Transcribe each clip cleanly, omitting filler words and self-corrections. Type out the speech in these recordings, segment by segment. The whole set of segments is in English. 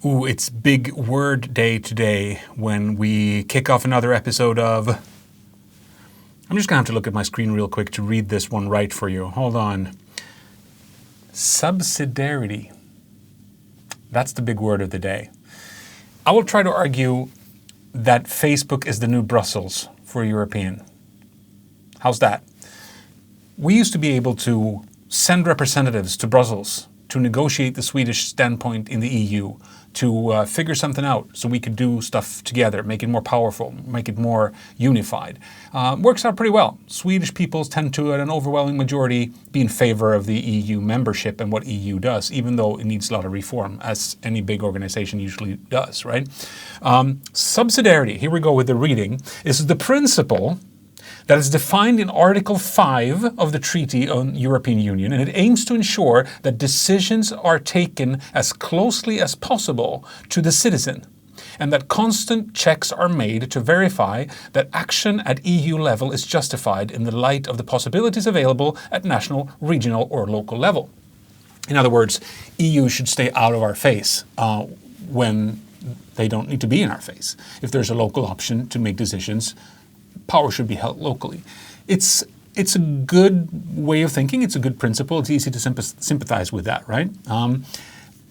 Ooh, it's big word day today when we kick off another episode of... I'm just going to have to look at my screen real quick to read this one right for you. Hold on. Subsidiarity. That's the big word of the day. I will try to argue that Facebook is the new Brussels for European. How's that? We used to be able to send representatives to Brussels to negotiate the Swedish standpoint in the EU, to figure something out so we could do stuff together, make it more powerful, make it more unified. Works out pretty well. Swedish peoples tend to, at an overwhelming majority, be in favor of the EU membership and what EU does, even though it needs a lot of reform, as any big organization usually does, right? Subsidiarity, here we go with the reading, is the principle that is defined in Article 5 of the Treaty on European Union, and it aims to ensure that decisions are taken as closely as possible to the citizen, and that constant checks are made to verify that action at EU level is justified in the light of the possibilities available at national, regional, or local level. In other words, EU should stay out of our face when they don't need to be in our face. If there's a local option to make decisions, power should be held locally. It's a good way of thinking. It's a good principle. It's easy to sympathize with that, right?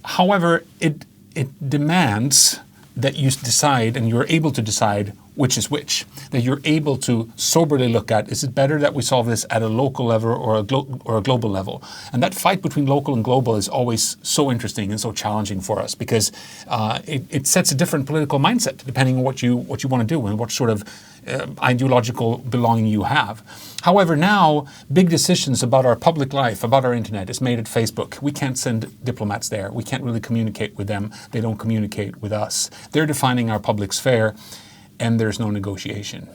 However, it demands that you decide, and you're able to decide which is which. That you're able to soberly look at, is it better that we solve this at a local level or a global level? And that fight between local and global is always so interesting and so challenging for us, because it sets a different political mindset depending on what you want to do and what sort of ideological belonging you have. However, now big decisions about our public life, about our internet, is made at Facebook. We can't send diplomats there. We can't really communicate with them. They don't communicate with us. They're defining our public sphere, and there's no negotiation.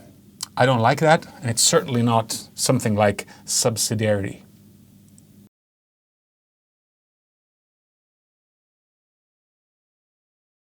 I don't like that, and it's certainly not something like subsidiarity.